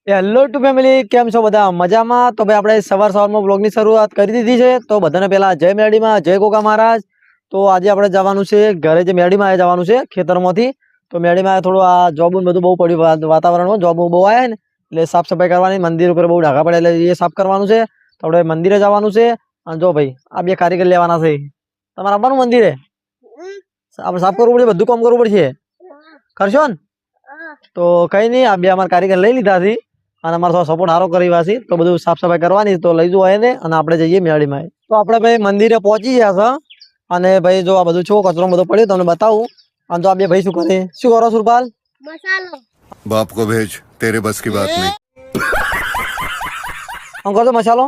Hello two family, કેમ છો બધા? મજામાં? તો ભાઈ આપણે સવારમાં બ્લોગની શરૂઆત કરી દીધી છે. તો બધાને પહેલા જય મેરડીમાં, જય ગોગા મહારાજ. તો આજે આપણે જવાનું છે ઘરે, જે મેરડીમાં જવાનું છે ખેતરમાંથી. તો મેરડીમાં થોડું આ જોબ બધું બહુ પડ્યું વાતાવરણમાં, જોબ બહુ આવ્યા ને એટલે સાફ સફાઈ કરવાની, મંદિર ઉપર બહુ ઢાકા પડે એટલે એ સાફ કરવાનું છે. તો આપણે મંદિરે જવાનું છે. અને જો ભાઈ આ બે કારીગર લેવાના છે. તમારે આવવાનું મંદિરે? આપણે સાફ કરવું પડશે, બધું કામ કરવું પડશે. કરશો ને? તો કઈ નહીં, આ બે અમારા કારીગર લઈ લીધા છે અને અમારો સપોર્ટ સારો કરી વાસી. તો બધું સાફ સફાઈ કરવાની, તો લઈ જવું એને અને આપણે જઈએ મેરડીમાં. તો આપણે ભાઈ મંદિરે પહોંચી ગયા છે. અને ભાઈ જો આ બધું છો કચરો બધો પડ્યો તમને બતાવું. અને તો આ બે ભાઈ શું કરે, શું કરો સુરપાલ? मसालो बाप को भेज, तेरे बस की बात नहीं। આમ કરજો મસાલો.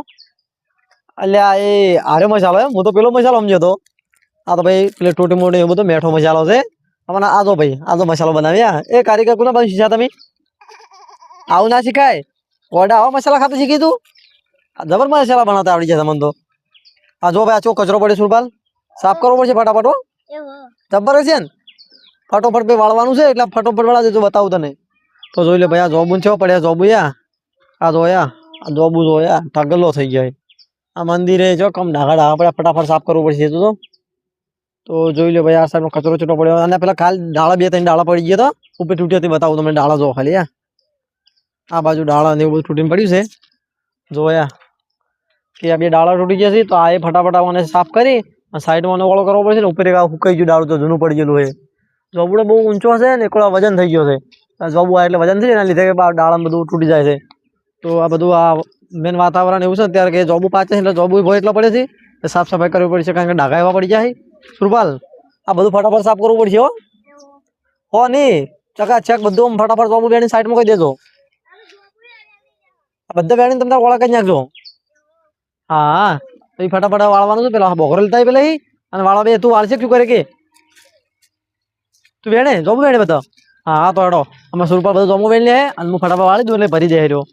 અલ્યા એ આરે મસાલો એમ, હું તો પેલો મસાલો સમજ્યો તો. આ તો ભાઈ પેલે ટોટી મોટી એવું બધો મેઠો મસાલો છે. મને આ તો ભાઈ આ તો મસાલો બનાવ્યા. એ કારીગર કોના બની શીખ્યા તમે? આવું ના શીખાય. ઓડા આવા મસાલા ખાતા શીખી તું? જબર મસાલા બનાવતા આવડી જાય તમને તો. આ જો ભાઈ આ ચો કચરો પડે સુરપાલ, સાફ કરવો પડશે ફટાફટ. હો જબર છે ને, ફટોફટ ભાઈ વાળવાનું છે એટલે ફટોફટ વાળા દેજો, બતાવું તને. તો જોઈ લે ભાઈ આ જોબુ છે પડ્યા, જોબુ આ જોયા, આ જોબુ જોયા ઢગલો થઈ જાય. આ મંદિરે જો કમ ઢાગા પડ્યા, ફટાફટ સાફ કરવું પડશે. તો જોઈ લે ભાઈ આ સાઈડમાં કચરો છૂટો પડ્યો. અને પેલા ખાલી ડાળા બે ત્રણ ડાળા પડી ગયા તો ઉપર તૂટ્યા, બતાવું તમને. ડાળા જો ખાલી આ બાજુ ડાળા ને એવું બધું તૂટીને પડ્યું છે. જોયા કે આ બે ડાળા તૂટી ગયા છે. તો આ એ ફટાફટ આવવાને સાફ કરી સાઈડમાં ઓળો કરવો પડશે ને. ઉપર એક ફૂકાઈ ગયું ડાળું, તો જૂનું પડી ગયેલું છે. જોબડો બહુ ઊંચો છે ને, એકડો વજન થઈ ગયો છે. જોબુ આ એટલે વજન થઈ એના લીધે ડાળા બધું તૂટી જાય છે. તો આ બધું આ મેન વાતાવરણ એવું છે અત્યારે કે જોબુ પાછે એટલે જોબુ ભય એટલો પડે છે, સાફ સફાઈ કરવી પડશે કારણ કે ડાઘા એવા પડી જાય. સુરપાલ આ બધું ફટાફટ સાફ કરવું પડશે. હો નહીં ચકાચક બધું ફટાફટ જોબુ બેની સાઈડમાં કહી દેજો. બધા બેણી તમે ઓળખ કરી નાખજો. હા તો એ ફટાફટ વાળવાનું છે. પેલા બોકરો લેતા પેલા અને વાળવા બે તું વાળશે શું કરે કે તું વેણે જોબુ વેણે બધા. હા તો હેડો અમે સુરપાલ બધું જોબુ વેણ લે અને હું ફટાફટ વાળી દઉં એટલે ભરી દે રહ્યો.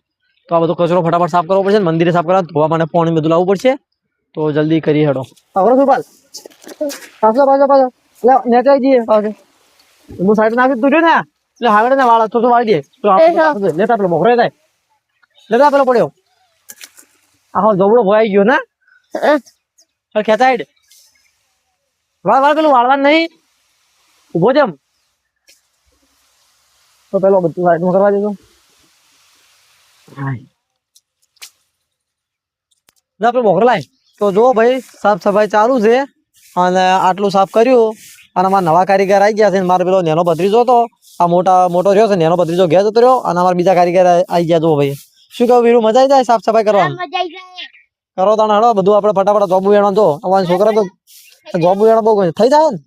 તો આ બધો કચરો ફટાફટ સાફ કરવો પડશે, મંદિરે સાફ કરવા, ધોવા માટે પાણી બધું લાવવું પડશે. તો જલ્દી કરી હેડો. આવડો સુરપાલ પાછો પાછો પાછો નેચાઈ જઈએ પાછો. હું સાઈડ નાખી તું ને એટલે હાવડે ને વાળા તો વાળી દે. લેતા પેલો બોકરો થાય, લેતા પેલો પડ્યો. આખો જોબડો ભોવાઈ ગયો ને ખેંચાઈડ. વાળ વાળ પેલું વાળવાનું નહીં, ઉભો જેમ. તો પેલો બધું સાઈડમાં કરવા દેજો. પેલો બોકરો લાય. તો જો ભાઈ સાફ સફાઈ ચાલુ છે અને આટલું સાફ કર્યું. અને અમારા નવા કારીગર આવી ગયા છે. મારો પેલો નેનો ભત્રીજો હતો, આ મોટો રહ્યો છે, નેનો ભત્રીજો ઘેર જતો રહ્યો. અને અમારા બીજા કારીગર આવી ગયા. જો ભાઈ શું કહું વીરું, મજા આવી જાય સાફ સફાઈ કરવાનું? मजा जाए કરો તાણે હડો બધું આપણે ફટાફટ જોબુ વેણો. તો અમારા છોકરા તો જોબુ વેણો બહુ થઈ જાય ને.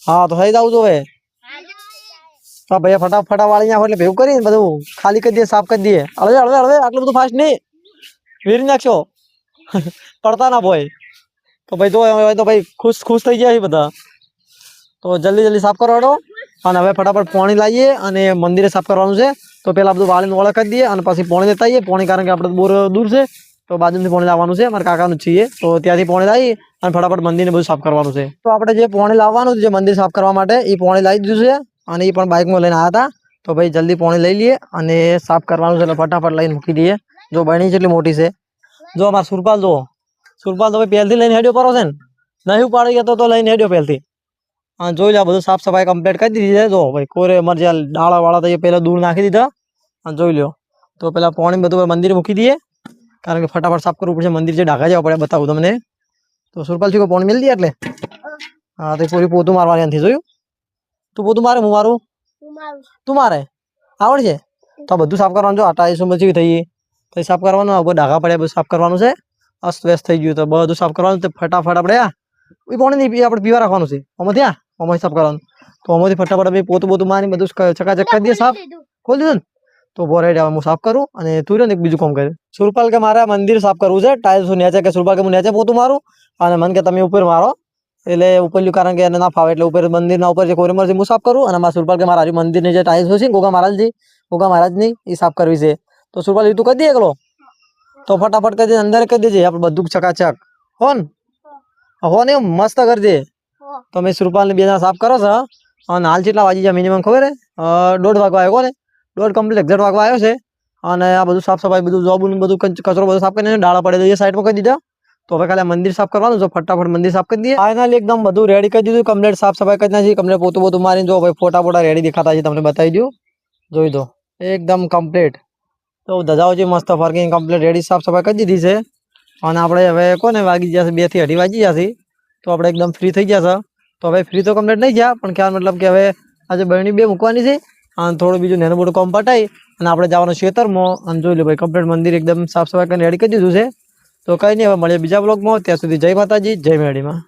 હા તો થઈ જવું જોઈએ. હા ભાઈ ફટાફટ વાળી નાખો એટલે ભેગું કરીને બધું ખાલી કરી દઈએ, સાફ કરી દઈએ. હળવે હળવે હળવે, આટલું બધું ફાસ્ટ નહીં, વેરી નાખશો પડતા ના ભાઈ. તો ભાઈ જો તો ભાઈ ખુશ થઈ ગયા છે બધા. તો જલ્દી સાફ કરો હડો. અને હવે ફટાફટ પાણી લાવીએ અને મંદિરે સાફ કરવાનું છે. તો પેલા બધું વાળીને ઓળખ કરી દઈએ અને પછી પાણી લેતા આવીએ. પાણી કારણ કે આપણે બોર દૂર છે તો બાજુથી પાણી લાવવાનું છે, મારા કાકાનું છીએ. તો ત્યાંથી પાણી લાવી અને ફટાફટ મંદિરને બધું સાફ કરવાનું છે. તો આપણે જે પાણી લાવવાનું છે, જે મંદિર સાફ કરવા માટે, એ પાણી લાવી દીધું છે. અને એ પણ બાઇકમાં લઈને આવ્યા હતા. તો ભાઈ જલ્દી પાણી લઈ લઈએ અને સાફ કરવાનું છે એટલે ફટાફટ લઈને મૂકી દઈએ. જો બની જેટલી મોટી છે. જો અમારા સુરપાલ તો ભાઈ પહેલથી લઈને હેડ્યો પરો છે ને, નહીં ઉપાડી ગયા તો લઈને હેડ્યો પહેલથી. હા જોઈ લે બધું સાફ સફાઈ કમ્પ્લીટ કરી દીધી છે. જો ભાઈ કોરે અમારે જ્યાં ડાળા વાળા તો એ પહેલા દૂર નાખી દીધા. અને જોઈ લો તો પેલા પાણી બધું મંદિરે મૂકી દઈએ કારણ કે ફટાફટ સાફ કરવું પડશે. મંદિર જે ઢાકા જવા પડે બતાવું તમને. તો સુરપાલ શું પાણી મેળ દઈએ એટલે હા તો પૂરી પોતું મારવાની નથી. જોયું તું પોતું મારે હું મારું તું મારે આવડશે. તો બધું સાફ કરવાનું. જો આટા શું બચી થઈ તો સાફ કરવાનું. ઢાકા પડ્યા બધું સાફ કરવાનું છે. અસ્ત વ્યસ્ત થઈ ગયું તો બધું સાફ કરવાનું. ફટાફટ આપણે એ પાણી નહીં આપણે પીવા રાખવાનું છે. આમાં સાફ કરવાનું. તો આમાંથી ફટાફટ પોતું મારી બધું ચકાચક કરી દઈએ, સાફ ખોલી દીધું ને. તો બોરેડ હું સાફ કરું અને તું ને એક બીજું કામ કરે. સુરપાલ કે મારે મંદિર સાફ કરવું છે, ટાઇલ્સ નેચે કે સુરપાલ કે હું નેચે પોતું મારું અને મને કે તમે ઉપર મારો. એટલે ઉપરલું કારણ કે એને ના ફાવે એટલે ઉપર મંદિરના ઉપર જે કોરેમર છે હું સાફ કરું. અને મારા સુરપાલ કે મારા આજુ મંદિરની જે ટાઇલ્સ છે ગોગા મહારાજની એ સાફ કરવી છે. તો સુરપાલ તું કરી દે એકલો. તો ફટાફટ કરી દે, અંદર કરી દેજે આપણે બધું ચકાચક. હો ને મસ્ત કરી દે. તો મેં સુરપાલ ને બે જણા સાફ કરો છો. અને હાલ કેટલા વાગી જાય મિનિમમ ખબર હે? 1:30 વાગવા આવ્યો ને, 1:30 કમ્પ્લીટ એક્ઝેક્ટ વાગવા આવ્યો છે. અને આ બધું સાફ સફાઈ બધું જોબ બધું કચરો બધો સાફ કરીને ડાળા પડે દઈએ સાઈડમાં કરી દીધા. તો હવે ખાલી મંદિર સાફ કરવાનું છે, ફટાફટ મંદિર સાફ કરી દઈએ. ફાઇનલી એકદમ બધું રેડી કરી દીધું, કમ્પ્લીટ સાફ સફાઈ કરી નાખી, કમ્પ્લીટ પોતું મારીને જો ભાઈ ફોટા ફોટા રેડી દેખાતા છે, તમને બતાવી દઉં, જોઈ દો એકદમ કમ્પ્લીટ. તો ધજાઓ છે મસ્ત પાર્કિંગ કમ્પ્લીટ રેડી સાફ સફાઈ કરી દીધી છે. અને આપણે હવે કોને વાગી જશે 2 થી 2:30 વાગી જશે, તો આપણે એકદમ ફ્રી થઈ જશે. તો હવે ફ્રી તો કમ્પ્લીટ નહીં ગયા, પણ ખ્યાલ મતલબ કે હવે આજે બહેણી 2 મૂકવાની છે અને થોડું બીજું નાનું મોટું કામ પટાઈ અને આપણે જવાનું ખેતરમાં. અને જોઈ લો ભાઈ કમ્પ્લીટ મંદિર એકદમ સાફ સફાઈ કરીને રેડી કરી દીધું છે. તો કંઈ નહીં, હવે મળીએ બીજા બ્લોગમાં. ત્યાં સુધી જય માતાજી, જય મેરડીમાં.